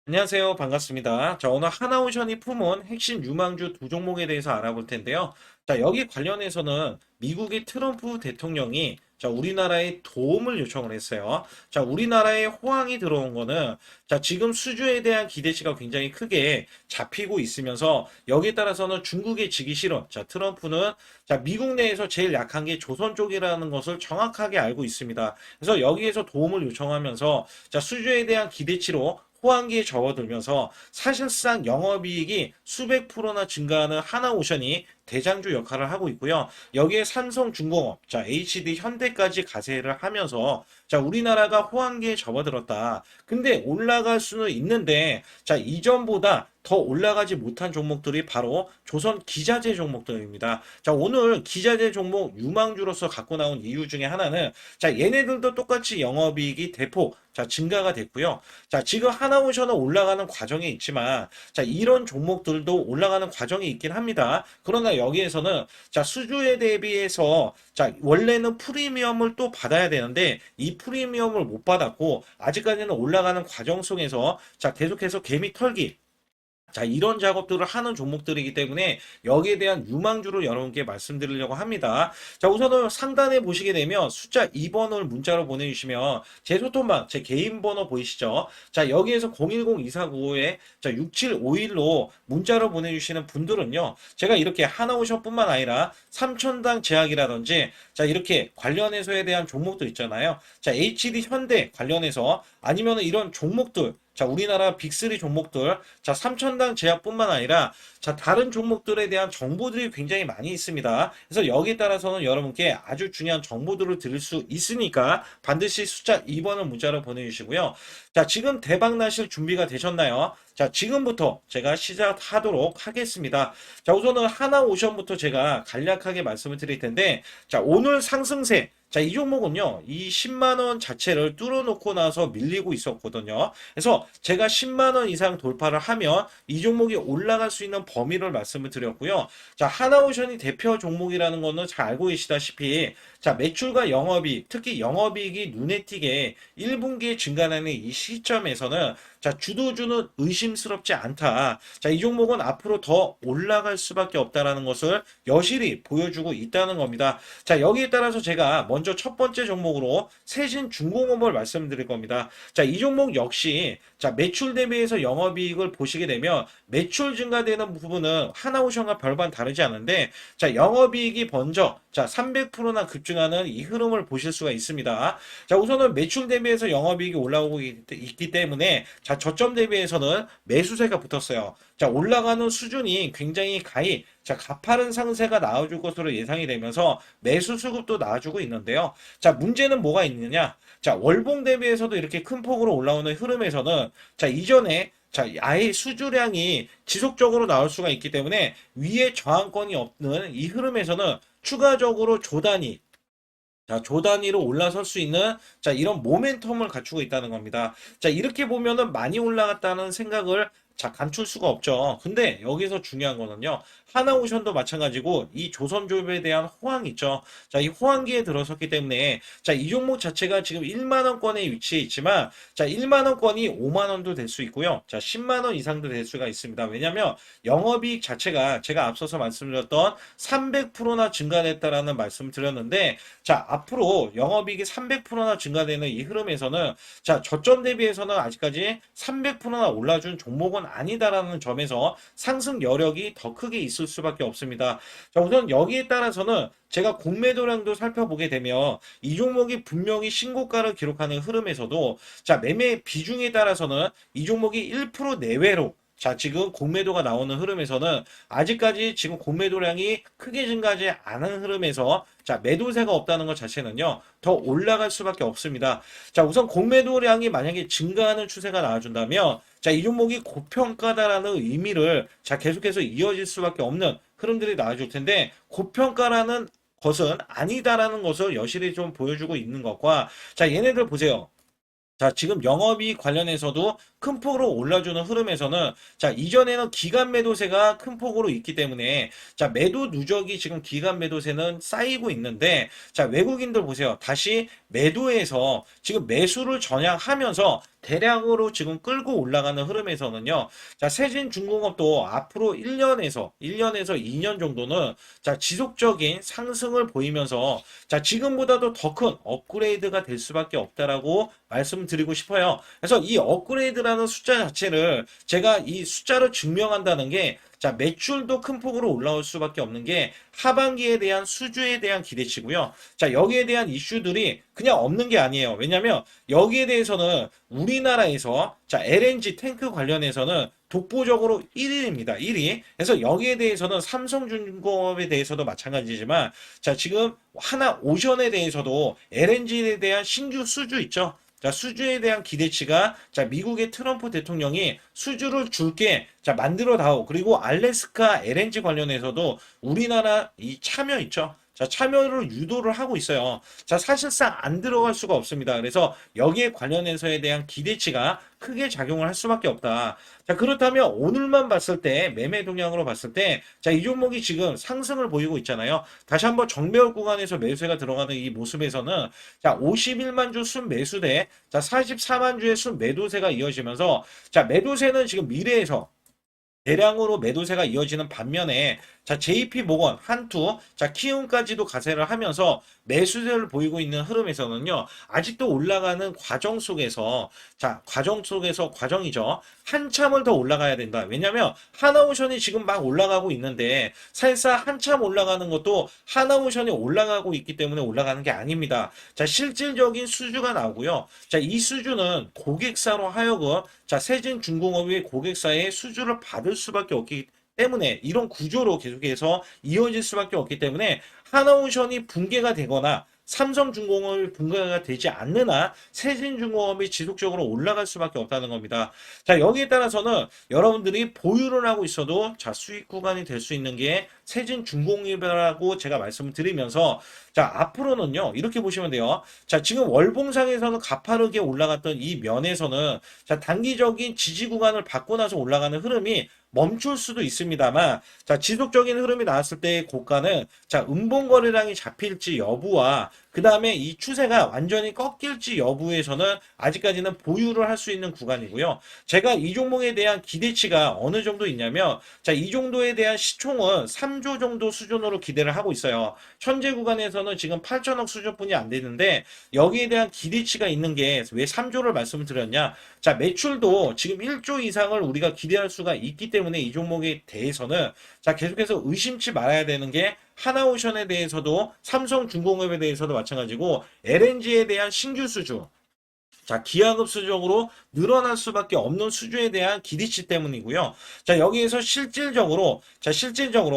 안녕하세요. 반갑습니다. 자, 오늘 하나오션이 품은 핵심 유망주 두 종목에 대해서 알아볼 텐데요. 자, 여기 관련해서는 미국의 트럼프 대통령이 우리나라에 도움을 요청을 했어요. 자, 우리나라에 호황이 들어온 거는 지금 수주에 대한 기대치가 굉장히 크게 잡히고 있으면서 여기에 따라서는 중국의 지기 싫어. 트럼프는 미국 내에서 제일 약한 게 조선 쪽이라는 것을 정확하게 알고 있습니다. 그래서 여기에서 도움을 요청하면서 수주에 대한 기대치로 호황기에 접어들면서 사실상 영업이익이 수백 프로나 증가하는 하나오션이 대장주 역할을 하고 있고요. 여기에 삼성중공업, HD 현대까지 가세를 하면서 우리나라가 호황기에 접어들었다. 근데 올라갈 수는 있는데 이전보다 더 올라가지 못한 종목들이 바로 조선 기자재 종목들입니다. 오늘 기자재 종목 유망주로서 갖고 나온 이유 중에 하나는 얘네들도 똑같이 영업이익이 대폭 증가가 됐고요. 지금 하나오션은 올라가는 과정에 있지만 이런 종목들도 올라가는 과정이 있긴 합니다. 그러나 여기에서는 수주에 대비해서 원래는 프리미엄을 또 받아야 되는데 이 프리미엄을 못 받았고 아직까지는 올라가는 과정 속에서 계속해서 개미 털기 이런 작업들을 하는 종목들이기 때문에 여기에 대한 유망주를 여러분께 말씀드리려고 합니다. 우선은 상단에 보시게 되면 숫자 2번을 문자로 보내주시면 제 소통방, 제 개인 번호 보이시죠? 여기에서 010-2495에 6751로 문자로 보내주시는 분들은요, 제가 이렇게 하나오션뿐만 아니라 삼천당 제약이라든지 이렇게 관련해서에 대한 종목들 있잖아요. HD 현대 관련해서 아니면 이런 종목들 우리나라 빅3 종목들, 삼천당 제약뿐만 아니라, 다른 종목들에 대한 정보들이 굉장히 많이 있습니다. 그래서 여기에 따라서는 여러분께 아주 중요한 정보들을 드릴 수 있으니까 반드시 숫자 2번을 문자로 보내주시고요. 지금 대박 나실 준비가 되셨나요? 지금부터 제가 시작하도록 하겠습니다. 우선은 하나오션부터 제가 간략하게 말씀을 드릴 텐데, 오늘 상승세, 이 종목은요, 이 10만원 자체를 뚫어놓고 나서 밀리고 있었거든요. 그래서 제가 10만원 이상 돌파를 하면 이 종목이 올라갈 수 있는 범위를 말씀을 드렸고요. 하나오션이 대표 종목이라는 거는 잘 알고 계시다시피, 매출과 영업이익, 특히 영업이익이 눈에 띄게 1분기에 증가하는 이 시점에서는 주도주는 의심스럽지 않다. 이 종목은 앞으로 더 올라갈 수밖에 없다라는 것을 여실히 보여주고 있다는 겁니다. 여기에 따라서 제가 먼저 첫 번째 종목으로 세진중공업을 말씀드릴 겁니다. 이 종목 역시 매출 대비해서 영업이익을 보시게 되면 매출 증가되는 부분은 하나오션과 별반 다르지 않은데 영업이익이 먼저 300%나 급증하는 이 흐름을 보실 수가 있습니다. 우선은 매출 대비해서 영업이익이 올라오고 있기 때문에 저점 대비해서는 매수세가 붙었어요. 올라가는 수준이 굉장히 가파른 상세가 나와줄 것으로 예상이 되면서 매수 수급도 나와주고 있는데요. 문제는 뭐가 있느냐? 월봉 대비해서도 이렇게 큰 폭으로 올라오는 흐름에서는 이전에 아예 수주량이 지속적으로 나올 수가 있기 때문에 위에 저항권이 없는 이 흐름에서는 추가적으로 조단위로 올라설 수 있는 이런 모멘텀을 갖추고 있다는 겁니다. 이렇게 보면은 많이 올라갔다는 생각을 감출 수가 없죠. 근데 여기서 중요한 거는요. 하나오션도 마찬가지고 이 조선조업에 대한 호황이 있죠. 이 호황기에 들어섰기 때문에 이 종목 자체가 지금 1만 원권에 위치해 있지만 1만 원권이 5만 원도 될 수 있고요. 10만 원 이상도 될 수가 있습니다. 왜냐하면 영업이익 자체가 제가 앞서서 말씀드렸던 300%나 증가됐다라는 말씀을 드렸는데 앞으로 영업이익이 300%나 증가되는 이 흐름에서는 저점 대비해서는 아직까지 300%나 올라준 종목은 아니다라는 점에서 상승 여력이 더 크게 있을 수밖에 없습니다. 우선 여기에 따라서는 제가 공매도량도 살펴보게 되면 이 종목이 분명히 신고가를 기록하는 흐름에서도 매매 비중에 따라서는 이 종목이 1% 내외로 지금 공매도가 나오는 흐름에서는 아직까지 지금 공매도량이 크게 증가하지 않은 흐름에서 매도세가 없다는 것 자체는요, 더 올라갈 수밖에 없습니다. 우선 공매도량이 만약에 증가하는 추세가 나와준다면, 이 종목이 고평가다라는 의미를 계속해서 이어질 수밖에 없는 흐름들이 나와줄 텐데, 고평가라는 것은 아니다라는 것을 여실히 좀 보여주고 있는 것과, 얘네들 보세요. 지금 영업이익 관련해서도 큰 폭으로 올라주는 흐름에서는 자, 이전에는 기간 매도세가 큰 폭으로 있기 때문에 자, 매도 누적이 지금 기간 매도세는 쌓이고 있는데 자, 외국인들 보세요. 다시 매도해서 지금 매수를 전향하면서 대량으로 지금 끌고 올라가는 흐름에서는요. 자, 세진중공업도 앞으로 1년에서 2년 정도는 자, 지속적인 상승을 보이면서 자, 지금보다도 더 큰 업그레이드가 될 수밖에 없다라고 말씀드리고 싶어요. 그래서 이 업그레이드라는 숫자 자체를 제가 이 숫자로 증명한다는 게 자, 매출도 큰 폭으로 올라올 수밖에 없는 게 하반기에 대한 수주에 대한 기대치고요. 자, 여기에 대한 이슈들이 그냥 없는 게 아니에요. 왜냐면 여기에 대해서는 우리나라에서 자, LNG 탱크 관련해서는 독보적으로 1위입니다. 1위. 그래서 여기에 대해서는 삼성중공업에 대해서도 마찬가지지만 자, 지금 하나오션에 대해서도 LNG에 대한 신규 수주 있죠. 자, 수주에 대한 기대치가 자, 미국의 트럼프 대통령이 수주를 줄게 자, 만들어 다오. 그리고 알래스카 LNG 관련해서도 우리나라 이 참여 있죠. 자, 참여를 유도를 하고 있어요. 자, 사실상 안 들어갈 수가 없습니다. 그래서 여기에 관련해서에 대한 기대치가 크게 작용을 할 수밖에 없다. 자, 그렇다면 오늘만 봤을 때 매매 동향으로 봤을 때 자, 이 종목이 지금 상승을 보이고 있잖아요. 다시 한번 정배열 구간에서 매수가 들어가는 이 모습에서는 자, 51만 주 순 매수대 자, 44만 주의 순 매도세가 이어지면서 자, 매도세는 지금 미래에서 대량으로 매도세가 이어지는 반면에 자, JP모건, 한투, 자, 키움까지도 가세를 하면서 매수세를 보이고 있는 흐름에서는요. 아직도 올라가는 과정 속에서 자, 과정 속에서 과정이죠. 한참을 더 올라가야 된다. 왜냐면 하나오션이 지금 막 올라가고 있는데 사실상 한참 올라가는 것도 하나오션이 올라가고 있기 때문에 올라가는 게 아닙니다. 자, 실질적인 수주가 나오고요. 자, 이 수주는 고객사로 하여금 자, 세진중공업의 고객사의 수주를 받을 수밖에 없기 때문에 이런 구조로 계속해서 이어질 수밖에 없기 때문에 하나오션이 붕괴가 되거나 삼성중공업이 붕괴가 되지 않는 한 세진중공업이 지속적으로 올라갈 수밖에 없다는 겁니다. 자, 여기에 따라서는 여러분들이 보유를 하고 있어도 자, 수익 구간이 될 수 있는 게 세진중공업이라고 제가 말씀을 드리면서 자, 앞으로는요. 이렇게 보시면 돼요. 자, 지금 월봉상에서는 가파르게 올라갔던 이 면에서는 자, 단기적인 지지 구간을 받고 나서 올라가는 흐름이 멈출 수도 있습니다만 자, 지속적인 흐름이 나왔을 때의 고가는 자, 음봉거래량이 잡힐지 여부와 그 다음에 이 추세가 완전히 꺾일지 여부에서는 아직까지는 보유를 할 수 있는 구간이고요. 제가 이 종목에 대한 기대치가 어느 정도 있냐면 자, 이 정도에 대한 시총은 3조 정도 수준으로 기대를 하고 있어요. 현재 구간에서는 지금 8천억 수준뿐이 안 되는데 여기에 대한 기대치가 있는 게 왜 3조를 말씀을 드렸냐? 자, 매출도 지금 1조 이상을 우리가 기대할 수가 있기 때문에 이 종목에 대해서는 자, 계속해서 의심치 말아야 되는 게 하나오션에 대해서도 삼성중공업에 대해서도 마찬가지고 LNG에 대한 신규 수주 자, 기하급수적으로 늘어날 수밖에 없는 수주에 대한 기대치 때문이고요. 자, 여기에서 실질적으로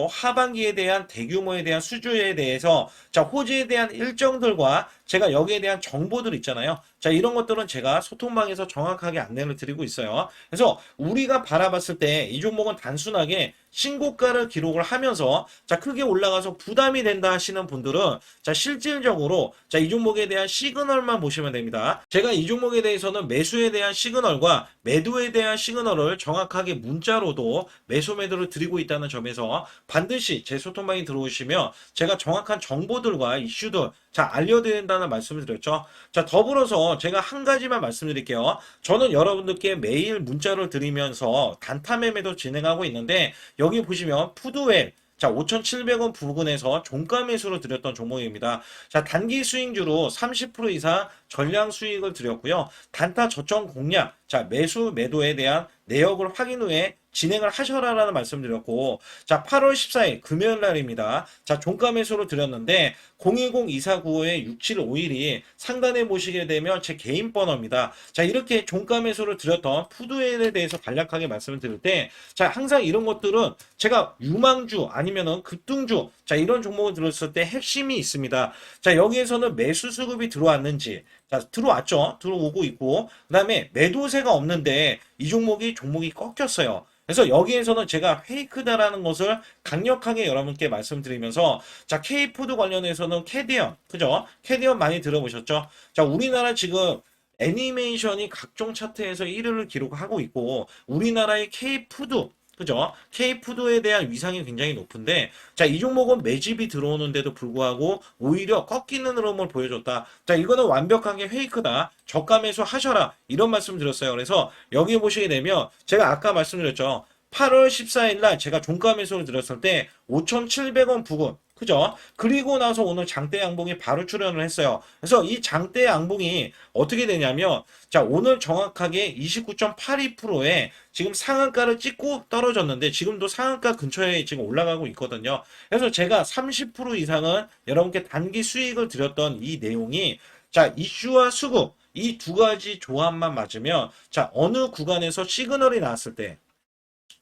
하반기에 대한 대규모에 대한 수주에 대해서 자, 호재에 대한 일정들과 제가 여기에 대한 정보들 있잖아요. 자, 이런 것들은 제가 소통방에서 정확하게 안내를 드리고 있어요. 그래서 우리가 바라봤을 때 이 종목은 단순하게 신고가를 기록을 하면서 자, 크게 올라가서 부담이 된다 하시는 분들은 자, 실질적으로 자, 이 종목에 대한 시그널만 보시면 됩니다. 제가 이 종목에 대해서는 매수에 대한 시그널과 매도에 대한 시그널을 정확하게 문자로도 매수 매도를 드리고 있다는 점에서 반드시 제 소통방에 들어오시면 제가 정확한 정보들과 이슈들 자, 알려드린다는 말씀을 드렸죠. 자, 더불어서 제가 한 가지만 말씀드릴게요. 저는 여러분들께 매일 문자를 드리면서 단타 매매도 진행하고 있는데 여기 보시면 푸드웰 자, 5,700원 부근에서 종가 매수로 드렸던 종목입니다. 자, 단기 수익률로 30% 이상 전량 수익을 드렸고요. 단타 저점 공략, 자, 매수 매도에 대한 내역을 확인 후에 진행을 하셔라라는 말씀드렸고, 자, 8월 14일 금요일 날입니다. 자, 종가 매수로 드렸는데 010-2495-6751이 상단에 보시게 되면 제 개인 번호입니다. 자, 이렇게 종가 매수를 드렸던 푸드웰에 대해서 간략하게 말씀을 드릴 때, 자, 항상 이런 것들은 제가 유망주 아니면은 급등주, 자, 이런 종목을 들었을 때 핵심이 있습니다. 자, 여기에서는 매수 수급이 들어왔는지, 자, 들어왔죠. 들어오고 있고, 그 다음에 매도세가 없는데 이 종목이 꺾였어요. 그래서 여기에서는 제가 페이크다라는 것을 강력하게 여러분께 말씀드리면서 자, K푸드 관련해서는 캐디언, 그죠? 캐디언 많이 들어보셨죠? 자, 우리나라 지금 애니메이션이 각종 차트에서 1위를 기록하고 있고 우리나라의 K푸드 그죠? K푸드에 대한 위상이 굉장히 높은데 자, 이 종목은 매집이 들어오는데도 불구하고 오히려 꺾이는 흐름을 보여줬다. 자, 이거는 완벽하게 페이크다. 저가 매수 하셔라. 이런 말씀 드렸어요. 그래서 여기 보시게 되면 제가 아까 말씀드렸죠. 8월 14일 날 제가 종가 매수를 드렸을 때 5,700원 부근 그죠? 그리고 나서 오늘 장대 양봉이 바로 출현을 했어요. 그래서 이 장대 양봉이 어떻게 되냐면 자, 오늘 정확하게 29.82%에 지금 상한가를 찍고 떨어졌는데 지금도 상한가 근처에 지금 올라가고 있거든요. 그래서 제가 30% 이상은 여러분께 단기 수익을 드렸던 이 내용이 자, 이슈와 수급 이 두 가지 조합만 맞으면 자, 어느 구간에서 시그널이 나왔을 때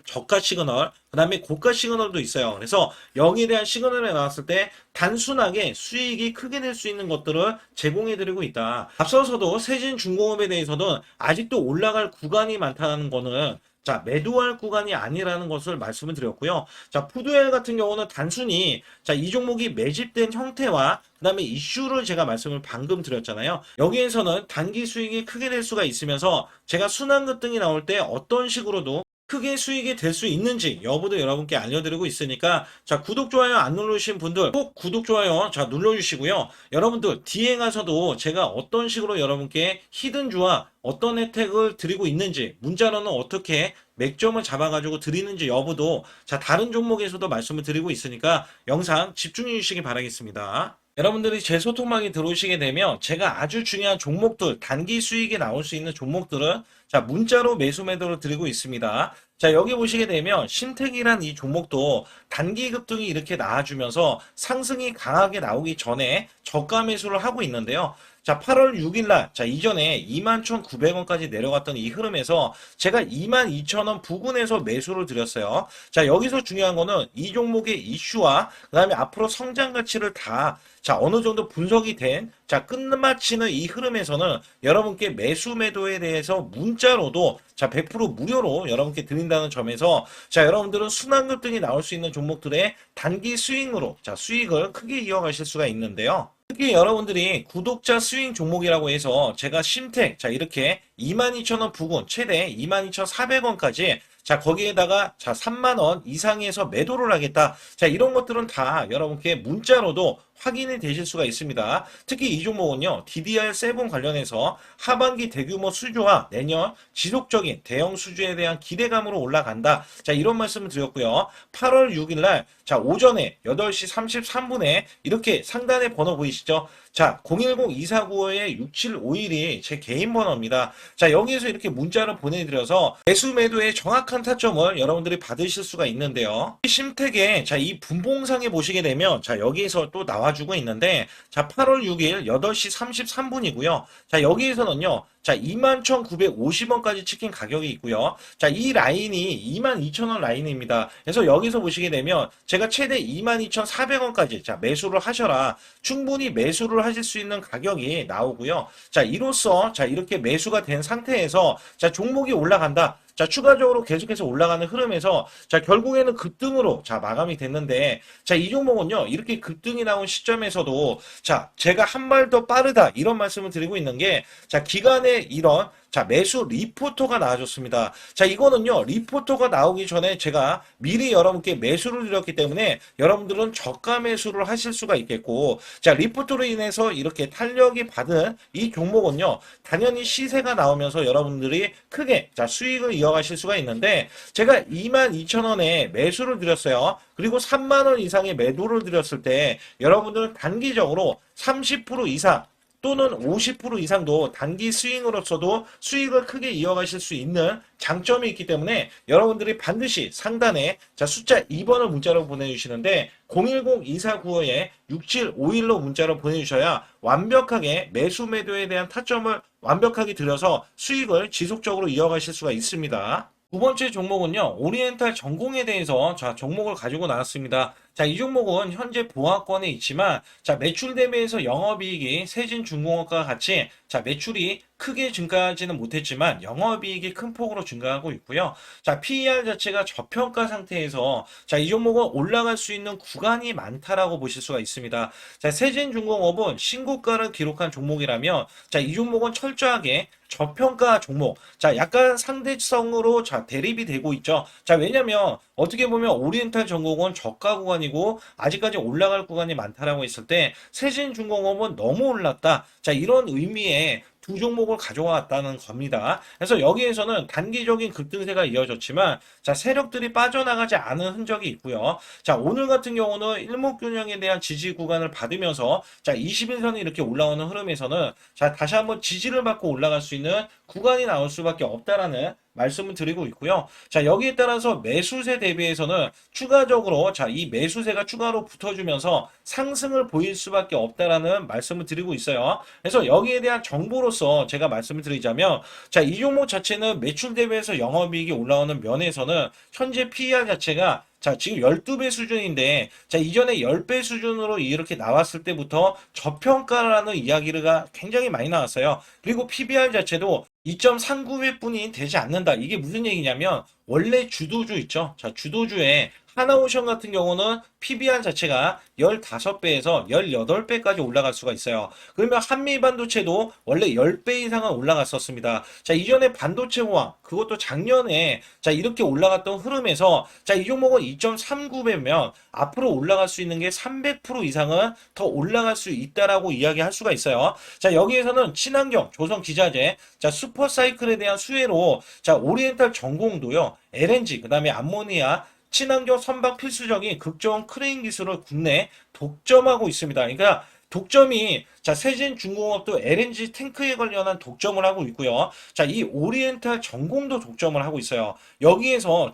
저가 시그널, 그 다음에 고가 시그널도 있어요. 그래서 여기에 대한 시그널이 나왔을 때 단순하게 수익이 크게 낼 수 있는 것들을 제공해드리고 있다. 앞서서도 세진중공업에 대해서는 아직도 올라갈 구간이 많다는 거는 자, 매도할 구간이 아니라는 것을 말씀을 드렸고요. 자, 푸드웰 같은 경우는 단순히 자, 이 종목이 매집된 형태와 그 다음에 이슈를 제가 말씀을 방금 드렸잖아요. 여기에서는 단기 수익이 크게 될 수가 있으면서 제가 순환급등이 나올 때 어떤 식으로도 크게 수익이 될 수 있는지 여부도 여러분께 알려드리고 있으니까 자, 구독, 좋아요 안 누르신 분들 꼭 구독, 좋아요 자 눌러주시고요. 여러분들 뒤에 가서도 제가 어떤 식으로 여러분께 히든주와 어떤 혜택을 드리고 있는지 문자로는 어떻게 맥점을 잡아가지고 드리는지 여부도 자, 다른 종목에서도 말씀을 드리고 있으니까 영상 집중해 주시기 바라겠습니다. 여러분들이 제 소통방에 들어오시게 되면 제가 아주 중요한 종목들, 단기 수익이 나올 수 있는 종목들은 자, 문자로 매수 매도를 드리고 있습니다. 자, 여기 보시게 되면 신택이란 이 종목도 단기 급등이 이렇게 나와주면서 상승이 강하게 나오기 전에 저가 매수를 하고 있는데요. 자, 8월 6일 날, 자, 이전에 21,900원까지 내려갔던 이 흐름에서 제가 22,000원 부근에서 매수를 드렸어요. 자, 여기서 중요한 거는 이 종목의 이슈와 그 다음에 앞으로 성장 가치를 다 자, 어느 정도 분석이 된, 자, 끝마치는 이 흐름에서는 여러분께 매수 매도에 대해서 문자로도 자, 100% 무료로 여러분께 드린다는 점에서 자, 여러분들은 순환급등이 나올 수 있는 종목들의 단기 스윙으로 자, 수익을 크게 이어가실 수가 있는데요. 특히 여러분들이 구독자 스윙 종목이라고 해서 제가 심택 자, 이렇게 22,000원 부근 최대 22,400원까지 자, 거기에다가 자, 3만원 이상에서 매도를 하겠다. 자, 이런 것들은 다 여러분께 문자로도 확인이 되실 수가 있습니다. 특히 이 종목은요, DDR7 관련해서 하반기 대규모 수주와 내년 지속적인 대형 수주에 대한 기대감으로 올라간다. 자, 이런 말씀을 드렸고요. 8월 6일 날, 자, 오전에 8시 33분에 이렇게 상단에 번호 보이시죠? 자, 010-2495-6751이 제 개인 번호입니다. 자, 여기에서 이렇게 문자를 보내드려서 매수 매도의 정확한 타점을 여러분들이 받으실 수가 있는데요. 심택에 자, 이 분봉상에 보시게 되면 자, 여기에서 또 나와주고 있는데 자, 8월 6일 8시 33분이고요. 자, 여기에서는요. 자, 21,950원까지 치킨 가격이 있고요. 자, 이 라인이 22,000원 라인입니다. 그래서 여기서 보시게 되면 제가 최대 22,400원까지 자, 매수를 하셔라. 충분히 매수를 하실 수 있는 가격이 나오고요. 자, 이로써 자, 이렇게 매수가 된 상태에서 자, 종목이 올라간다. 자, 추가적으로 계속해서 올라가는 흐름에서 자, 결국에는 급등으로 자, 마감이 됐는데 자, 이 종목은요. 이렇게 급등이 나온 시점에서도 자, 제가 한 발 더 빠르다. 이런 말씀을 드리고 있는 게 자, 기간에 이런 자, 매수 리포터가 나와줬습니다. 자, 이거는요, 리포터가 나오기 전에 제가 미리 여러분께 매수를 드렸기 때문에 여러분들은 저가 매수를 하실 수가 있겠고, 자, 리포터로 인해서 이렇게 탄력이 받은 이 종목은요, 당연히 시세가 나오면서 여러분들이 크게 자, 수익을 이어가실 수가 있는데, 제가 22,000원에 매수를 드렸어요. 그리고 3만원 이상의 매도를 드렸을 때, 여러분들은 단기적으로 30% 이상, 또는 50% 이상도 단기 스윙으로서도 수익을 크게 이어가실 수 있는 장점이 있기 때문에 여러분들이 반드시 상단에 자, 숫자 2번을 문자로 보내주시는데 010-2495-6751로 문자로 보내주셔야 완벽하게 매수 매도에 대한 타점을 완벽하게 들여서 수익을 지속적으로 이어가실 수가 있습니다. 두 번째 종목은요, 오리엔탈 전공에 대해서 자, 종목을 가지고 나왔습니다. 자, 이 종목은 현재 보합권에 있지만, 자, 매출 대비해서 영업이익이 세진중공업과 같이, 자, 매출이 크게 증가하지는 못했지만, 영업이익이 큰 폭으로 증가하고 있고요. 자, PER 자체가 저평가 상태에서, 자, 이 종목은 올라갈 수 있는 구간이 많다라고 보실 수가 있습니다. 자, 세진중공업은 신고가를 기록한 종목이라면, 자, 이 종목은 철저하게 저평가 종목. 자, 약간 상대성으로 자, 대립이 되고 있죠. 자, 왜냐면 어떻게 보면 오리엔탈 전공은 저가 구간이고 아직까지 올라갈 구간이 많다라고 했을 때 세진중공업은 너무 올랐다. 자, 이런 의미의 두 종목을 가져왔다는 겁니다. 그래서 여기에서는 단기적인 급등세가 이어졌지만 자, 세력들이 빠져나가지 않은 흔적이 있고요. 자, 오늘 같은 경우는 일목균형에 대한 지지 구간을 받으면서 자, 21선이 이렇게 올라오는 흐름에서는 자, 다시 한번 지지를 받고 올라갈 수 있는 구간이 나올 수밖에 없다라는 말씀을 드리고 있고요. 자, 여기에 따라서 매수세 대비해서는 추가적으로 자, 이 매수세가 추가로 붙어주면서 상승을 보일 수밖에 없다라는 말씀을 드리고 있어요. 그래서 여기에 대한 정보로서 제가 말씀을 드리자면 자, 이 종목 자체는 매출 대비해서 영업이익이 올라오는 면에서는 현재 PER 자체가 자, 지금 12배 수준인데, 자, 이전에 10배 수준으로 이렇게 나왔을 때부터 저평가라는 이야기가 굉장히 많이 나왔어요. 그리고 PBR 자체도 2.39배 뿐이 되지 않는다. 이게 무슨 얘기냐면, 원래 주도주 있죠. 자, 주도주에 하나오션 같은 경우는 PBR 자체가 15배에서 18배까지 올라갈 수가 있어요. 그러면 한미반도체도 원래 10배 이상은 올라갔었습니다. 자, 이전에 반도체 호황, 그것도 작년에 자, 이렇게 올라갔던 흐름에서 자, 이 종목은 2.39배면 앞으로 올라갈 수 있는 게 300% 이상은 더 올라갈 수 있다라고 이야기할 수가 있어요. 자, 여기에서는 친환경, 조선기자재, 자, 슈퍼사이클에 대한 수혜로 자, 오리엔탈 전공도요. LNG, 그다음에 암모니아 친환경 선박 필수적인 극저온 크레인 기술을 국내 독점하고 있습니다. 그러니까 독점이 자, 세진중공업도 LNG 탱크에 관련한 독점을 하고 있고요. 자, 이 오리엔탈 전공도 독점을 하고 있어요. 여기에서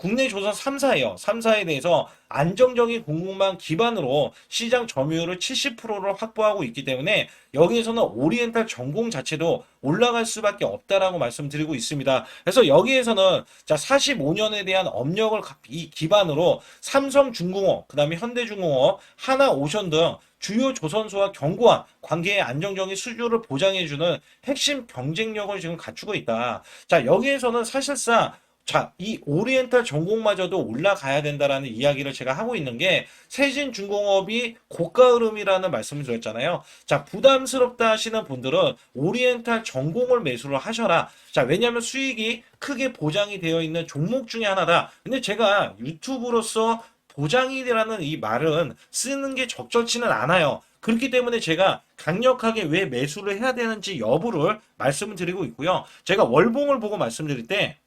국내 조선 3사예요. 3사에 대해서 안정적인 공급망 기반으로 시장 점유율을 70%를 확보하고 있기 때문에 여기에서는 오리엔탈 전공 자체도 올라갈 수밖에 없다라고 말씀드리고 있습니다. 그래서 여기에서는 자, 45년에 대한 업력을 기반으로 삼성중공업, 그다음에 현대중공업, 하나오션 등 주요 조선소와 견고한 관계의 안정적인 수주를 보장해주는 핵심 경쟁력을 지금 갖추고 있다. 자, 여기에서는 사실상 자, 이 오리엔탈 전공마저도 올라가야 된다라는 이야기를 제가 하고 있는 게 세진중공업이 고가 흐름이라는 말씀을 드렸잖아요. 자, 부담스럽다 하시는 분들은 오리엔탈 전공을 매수를 하셔라. 자, 왜냐하면 수익이 크게 보장이 되어 있는 종목 중에 하나다. 근데 제가 유튜브로서 보장이라는 이 말은 쓰는 게 적절치는 않아요. 그렇기 때문에 제가 강력하게 왜 매수를 해야 되는지 여부를 말씀을 드리고 있고요. 제가 월봉을 보고 말씀드릴 때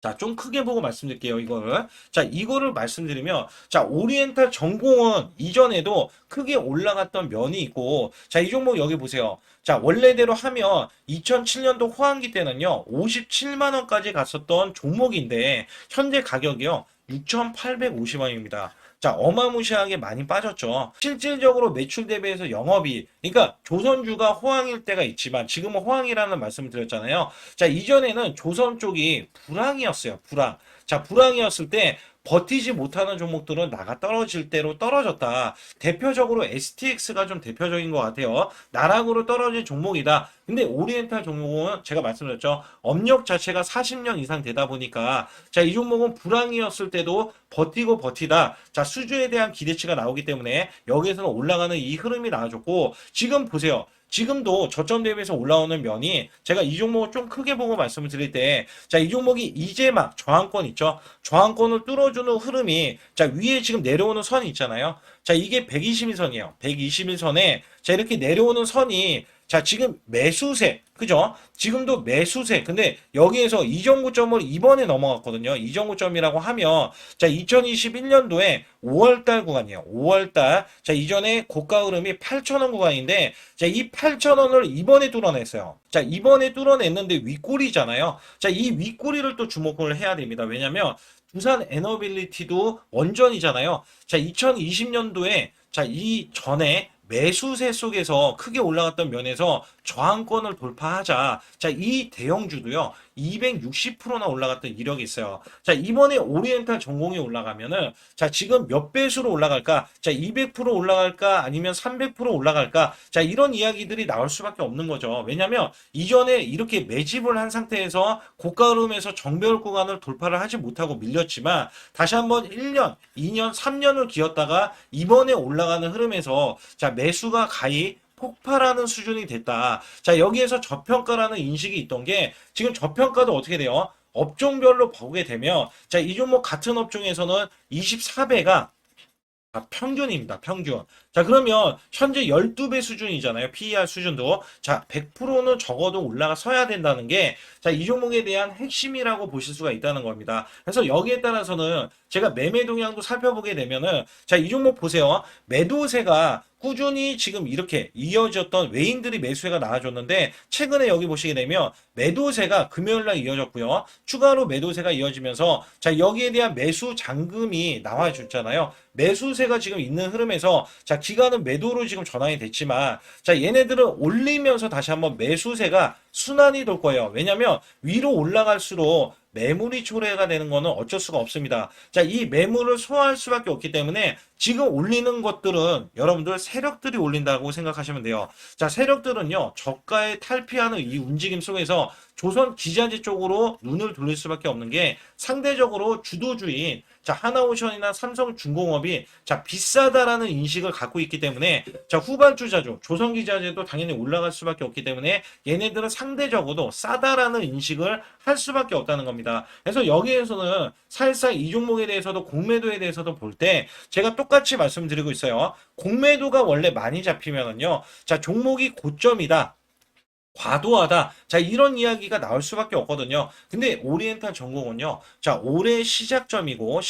자, 좀 크게 보고 말씀드릴게요, 이거를. 자, 이거를 말씀드리면, 자, 오리엔탈 전공은 이전에도 크게 올라갔던 면이 있고, 자, 이 종목 여기 보세요. 자, 원래대로 하면 2007년도 호황기 때는요, 57만원까지 갔었던 종목인데, 현재 가격이요, 6,850원입니다. 자, 어마무시하게 많이 빠졌죠. 실질적으로 매출 대비해서 영업이, 그러니까 조선주가 호황일 때가 있지만 지금은 호황이라는 말씀을 드렸잖아요. 자, 이전에는 조선 쪽이 불황이었어요. 불황. 자, 불황이었을 때 버티지 못하는 종목들은 나가 떨어질 대로 떨어졌다. 대표적으로 STX가 좀 대표적인 것 같아요. 나락으로 떨어진 종목이다. 근데 오리엔탈 종목은 제가 말씀드렸죠. 업력 자체가 40년 이상 되다 보니까 자, 이 종목은 불황이었을 때도 버티고 버티다. 자, 수주에 대한 기대치가 나오기 때문에 여기에서는 올라가는 이 흐름이 나와줬고 지금 보세요. 지금도 저점 대비해서 올라오는 면이 제가 이 종목을 좀 크게 보고 말씀을 드릴 때 자, 이 종목이 이제 막 저항권 있죠. 저항권을 뚫어주는 흐름이 자, 위에 지금 내려오는 선이 있잖아요. 자, 이게 121선이에요. 121선에 자, 이렇게 내려오는 선이 자, 지금 매수세, 그죠? 지금도 매수세. 근데 여기에서 이전고점을 이번에 넘어갔거든요. 이전고점이라고 하면, 자, 2021년도에 5월달 구간이에요. 5월달. 자, 이전에 고가 흐름이 8,000원 구간인데, 자, 이 8,000원을 이번에 뚫어냈어요. 자, 이번에 뚫어냈는데 윗꼬리잖아요. 자, 이 윗꼬리를 또 주목을 해야 됩니다. 왜냐면, 두산 에너빌리티도 원전이잖아요. 자, 2020년도에 자, 이 전에 매수세 속에서 크게 올라갔던 면에서 저항권을 돌파하자. 자, 이 대형주도요. 260%나 올라갔던 이력이 있어요. 자, 이번에 오리엔탈 전공이 올라가면은 자, 지금 몇 배수로 올라갈까? 자, 200% 올라갈까? 아니면 300% 올라갈까? 자, 이런 이야기들이 나올 수밖에 없는 거죠. 왜냐면 이전에 이렇게 매집을 한 상태에서 고가 흐름에서 정배열 구간을 돌파를 하지 못하고 밀렸지만 다시 한번 1년, 2년, 3년을 기었다가 이번에 올라가는 흐름에서 자, 매수가 가히 폭발하는 수준이 됐다. 자, 여기에서 저평가라는 인식이 있던 게 지금 저평가도 어떻게 돼요? 업종별로 보게 되면 자, 이 종목 같은 업종에서는 24배가 평균입니다. 평균. 자, 그러면 현재 12배 수준이잖아요. PER 수준도. 자, 100%는 적어도 올라서야 된다는 게 자, 이 종목에 대한 핵심이라고 보실 수가 있다는 겁니다. 그래서 여기에 따라서는 제가 매매 동향도 살펴보게 되면은 자, 이 종목 보세요. 매도세가 꾸준히 지금 이렇게 이어졌던 외인들이 매수세가 나와줬는데 최근에 여기 보시게 되면 매도세가 금요일날 이어졌고요. 추가로 매도세가 이어지면서 자, 여기에 대한 매수 잔금이 나와줬잖아요. 매수세가 지금 있는 흐름에서 자, 기간은 매도로 지금 전환이 됐지만 자, 얘네들은 올리면서 다시 한번 매수세가 순환이 돌 거예요. 왜냐면 위로 올라갈수록 매물이 초래가 되는 거는 어쩔 수가 없습니다. 자, 이 매물을 소화할 수밖에 없기 때문에 지금 올리는 것들은 여러분들 세력들이 올린다고 생각하시면 돼요. 자, 세력들은요, 저가에 탈피하는 이 움직임 속에서 조선 기자재 쪽으로 눈을 돌릴 수밖에 없는 게 상대적으로 주도주인 자, 하나오션이나 삼성중공업이 자, 비싸다라는 인식을 갖고 있기 때문에 자, 후반주자죠. 조선기자재도 당연히 올라갈 수밖에 없기 때문에 얘네들은 상대적으로 싸다라는 인식을 할 수밖에 없다는 겁니다. 그래서 여기에서는 사실상 이 종목에 대해서도 공매도에 대해서도 볼 때 제가 똑같이 말씀드리고 있어요. 공매도가 원래 많이 잡히면은요. 자, 종목이 고점이다. 과도하다. 자, 이런 이야기가 나올 수밖에 없거든요. 근데 오리엔탈 전공은요. 자, 올해 시작점이고,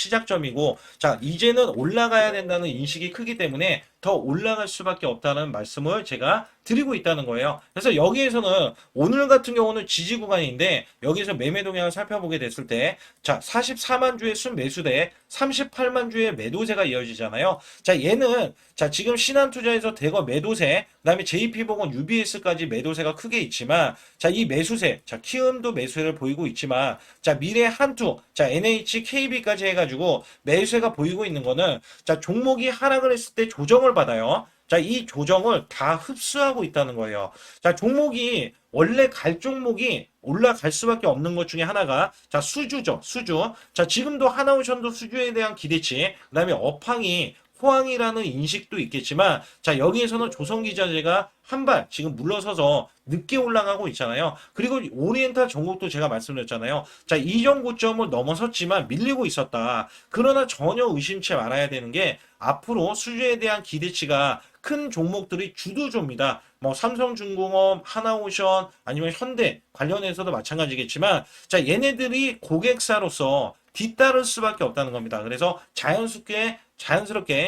자, 이제는 올라가야 된다는 인식이 크기 때문에 더 올라갈 수밖에 없다는 말씀을 제가 드리고 있다는 거예요. 그래서 여기에서는 오늘 같은 경우는 지지 구간인데 여기서 매매 동향을 살펴보게 됐을 때 자, 44만 주의 순매수대 38만 주의 매도세가 이어지잖아요. 자, 얘는 자, 지금 신한투자에서 대거 매도세, 그다음에 JP보건 UBS까지 매도세가 크게 있지만 자, 이 매수세, 자, 키움도 매수세를 보이고 있지만 자, 미래 한투, 자, NH, KB까지 해가지고 매수세가 보이고 있는 거는 자, 종목이 하락을 했을 때 조정을 받아요. 자, 이 조정을 다 흡수하고 있다는 거예요. 자, 종목이 원래 갈 종목이 올라갈 수밖에 없는 것 중에 하나가 자, 수주죠. 수주. 자, 지금도 하나오션도 수주에 대한 기대치, 그다음에 업황이 호황이라는 인식도 있겠지만 자, 여기에서는 조선기자재가 한 발 지금 물러서서 늦게 올라가고 있잖아요. 그리고 오리엔탈 전국도 제가 말씀드렸잖아요. 자, 이전 고점을 넘어섰지만 밀리고 있었다. 그러나 전혀 의심치 말아야 되는 게 앞으로 수주에 대한 기대치가 큰 종목들이 주도주입니다. 뭐 삼성중공업, 하나오션 아니면 현대 관련해서도 마찬가지겠지만 자, 얘네들이 고객사로서 뒤따를 수밖에 없다는 겁니다. 그래서 자연스럽게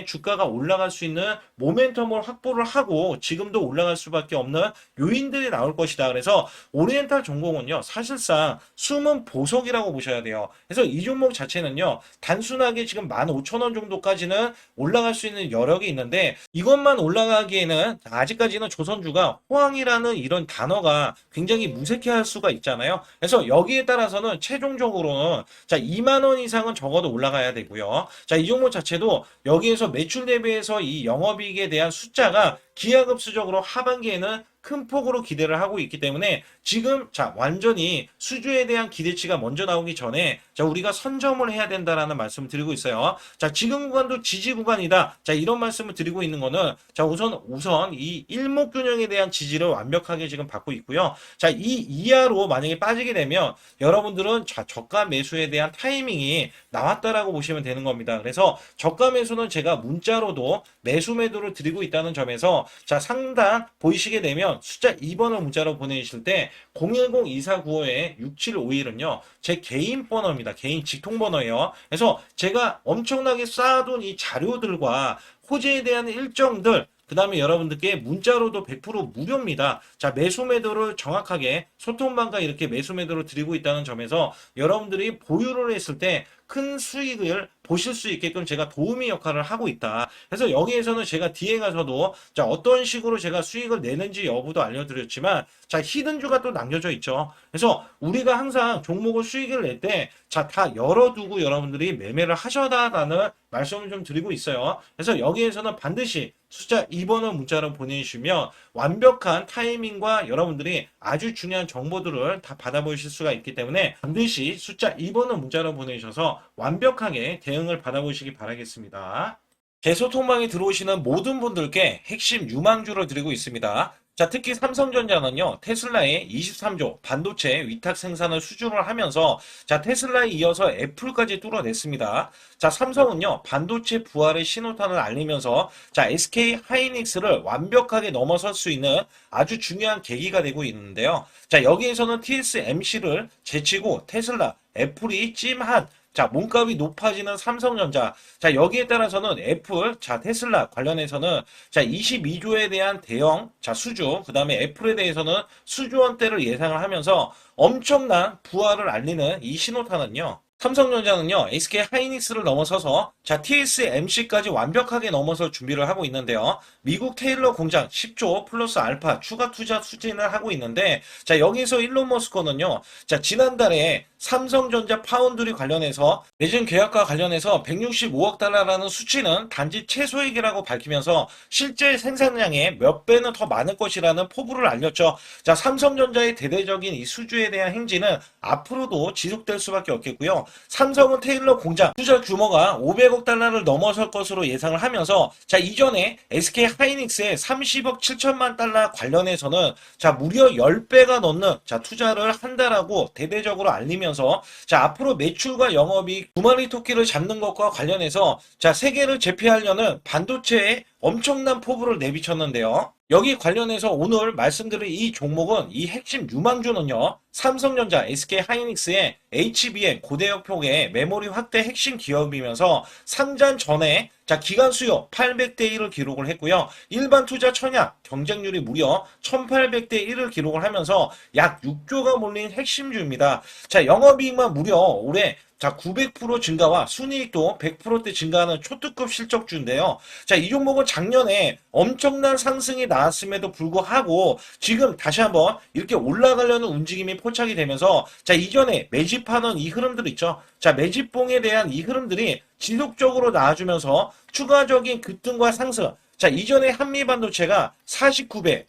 주가가 올라갈 수 있는 모멘텀을 확보를 하고 지금도 올라갈 수밖에 없는 요인들이 나올 것이다. 그래서 오리엔탈 전공은요, 사실상 숨은 보석이라고 보셔야 돼요. 그래서 이 종목 자체는요, 단순하게 지금 15,000원 정도까지는 올라갈 수 있는 여력이 있는데 이것만 올라가기에는 아직까지는 조선주가 호황이라는 이런 단어가 굉장히 무색해할 수가 있잖아요. 그래서 여기에 따라서는 최종적으로는 자, 2만 원 이상은 적어도 올라가야 되고요. 자, 이 종목 자체도 여기에서 매출 대비해서 이 영업이익에 대한 숫자가 기하급수적으로 하반기에는 큰 폭으로 기대를 하고 있기 때문에 지금 자, 완전히 수주에 대한 기대치가 먼저 나오기 전에 자, 우리가 선점을 해야 된다라는 말씀을 드리고 있어요. 자, 지금 구간도 지지 구간이다. 자, 이런 말씀을 드리고 있는 거는 자, 우선 이 일목균형에 대한 지지를 완벽하게 지금 받고 있고요. 자, 이 이하로 만약에 빠지게 되면 여러분들은 자, 저가 매수에 대한 타이밍이 나왔다라고 보시면 되는 겁니다. 그래서 저가 매수는 제가 문자로도 매수 매도를 드리고 있다는 점에서 자, 상단 보이시게 되면 숫자 2번을 문자로 보내실 때 010-2495-6751은요. 제 개인 번호입니다. 개인 직통 번호예요. 그래서 제가 엄청나게 쌓아둔 이 자료들과 호재에 대한 일정들 그 다음에 여러분들께 문자로도 100% 무료입니다. 자, 매수 매도를 정확하게 소통방과 이렇게 매수 매도를 드리고 있다는 점에서 여러분들이 보유를 했을 때 큰 수익을 보실 수 있게끔 제가 도우미 역할을 하고 있다. 그래서 여기에서는 제가 뒤에 가서도 자, 어떤 식으로 제가 수익을 내는지 여부도 알려드렸지만 자, 히든주가 또 남겨져 있죠. 그래서 우리가 항상 종목을 수익을 낼 때 자, 다 열어두고 여러분들이 매매를 하셔라라는 말씀을 좀 드리고 있어요. 그래서 여기에서는 반드시 숫자 2번을 문자로 보내주시면 완벽한 타이밍과 여러분들이 아주 중요한 정보들을 다 받아보실 수가 있기 때문에 반드시 숫자 2번을 문자로 보내주셔서 완벽하게 대응을 받아보시기 바라겠습니다. 제 소통방에 들어오시는 모든 분들께 핵심 유망주를 드리고 있습니다. 자, 특히 삼성전자는요, 테슬라의 23조 반도체 위탁 생산을 수주를 하면서 자, 테슬라에 이어서 애플까지 뚫어냈습니다. 자, 삼성은요, 반도체 부활의 신호탄을 알리면서 자, SK 하이닉스를 완벽하게 넘어설 수 있는 아주 중요한 계기가 되고 있는데요. 자, 여기에서는 TSMC를 제치고 테슬라, 애플이 찜한 자, 몸값이 높아지는 삼성전자. 자, 여기에 따라서는 애플, 자, 테슬라 관련해서는 자, 22조에 대한 대형, 자, 수주, 그 다음에 애플에 대해서는 수조 원대를 예상을 하면서 엄청난 부활을 알리는 이 신호탄은요. 삼성전자는요, SK 하이닉스를 넘어서서 자, TSMC까지 완벽하게 넘어설 준비를 하고 있는데요. 미국 테일러 공장 10조 플러스 알파 추가 투자 추진을 하고 있는데, 자, 여기서 일론 머스크는요, 자, 지난달에 삼성전자 파운드리 관련해서 내진 계약과 관련해서 165억 달러라는 수치는 단지 최소액이라고 밝히면서 실제 생산량의 몇 배는 더 많을 것이라는 포부를 알렸죠. 자, 삼성전자의 대대적인 이 수주에 대한 행진은 앞으로도 지속될 수밖에 없겠고요. 삼성은 테일러 공장 투자 규모가 500억 달러를 넘어설 것으로 예상을 하면서 자, 이전에 SK 하이닉스의 30억 7천만 달러 관련해서는 자, 무려 10배가 넘는 자, 투자를 한다라고 대대적으로 알리면서 자, 앞으로 매출과 영업이익 두 마리 토끼를 잡는 것과 관련해서 자, 세계를 제패하려는 반도체에 엄청난 포부를 내비쳤는데요. 여기 관련해서 오늘 말씀드릴 이 종목은 이 핵심 유망주는요. 삼성전자, SK 하이닉스의 HBM 고대역폭의 메모리 확대 핵심 기업이면서 상장 전에 자, 기간 수요 800대 1을 기록을 했고요. 일반 투자 청약 경쟁률이 무려 1800대 1을 기록을 하면서 약 6조가 몰린 핵심주입니다. 자, 영업이익만 무려 올해 자, 900% 증가와 순이익도 100%대 증가하는 초특급 실적주인데요. 자, 이 종목은 작년에 엄청난 상승이 나왔음에도 불구하고 지금 다시 한번 이렇게 올라가려는 움직임이 포착이 되면서 자, 이전에 매집하는 이 흐름들 있죠. 자, 매집봉에 대한 이 흐름들이 지속적으로 나와주면서 추가적인 급등과 상승. 자, 이전에 한미반도체가 49배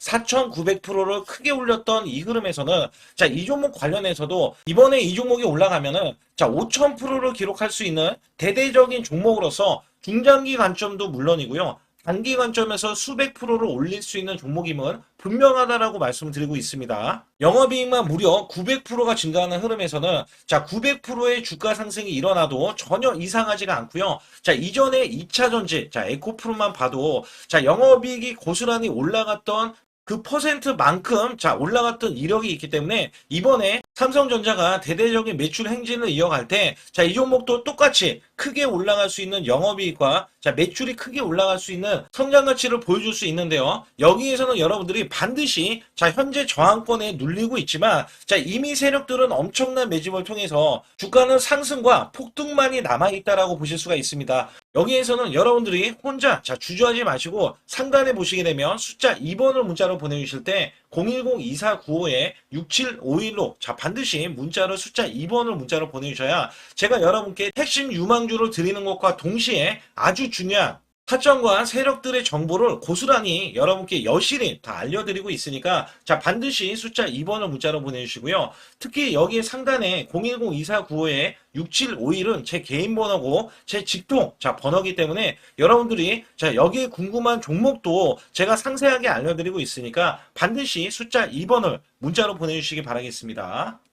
4,900%를 크게 올렸던 이 흐름에서는 자, 이 종목 관련해서도 이번에 이 종목이 올라가면은 자, 5,000%를 기록할 수 있는 대대적인 종목으로서 중장기 관점도 물론이고요. 단기 관점에서 수백 프로를 올릴 수 있는 종목임은 분명하다라고 말씀드리고 있습니다. 영업이익만 무려 900%가 증가하는 흐름에서는 자, 900%의 주가 상승이 일어나도 전혀 이상하지가 않고요. 자, 이전에 2차 전지, 자, 에코프로만 봐도 자, 영업이익이 고스란히 올라갔던 그 퍼센트만큼 자, 올라갔던 이력이 있기 때문에 이번에 삼성전자가 대대적인 매출 행진을 이어갈 때 자, 이 종목도 똑같이 크게 올라갈 수 있는 영업이익과 자, 매출이 크게 올라갈 수 있는 성장 가치를 보여줄 수 있는데요. 여기에서는 여러분들이 반드시 자, 현재 저항권에 눌리고 있지만 자, 이미 세력들은 엄청난 매집을 통해서 주가는 상승과 폭등만이 남아있다라고 보실 수가 있습니다. 여기에서는 여러분들이 혼자 자, 주저하지 마시고 상단에 보시게 되면 숫자 2번을 문자로 보내주실 때 010-2495-6751로 자, 반드시 문자를 숫자 2번을 문자로 보내주셔야 제가 여러분께 핵심 유망주를 드리는 것과 동시에 아주 중요한 타점과 세력들의 정보를 고스란히 여러분께 여실히 다 알려드리고 있으니까 자, 반드시 숫자 2번을 문자로 보내주시고요. 특히 여기 상단에 010-2495-6751은 제 개인 번호고 제 직통 자, 번호기 때문에 여러분들이 자, 여기에 궁금한 종목도 제가 상세하게 알려드리고 있으니까 반드시 숫자 2번을 문자로 보내주시기 바라겠습니다.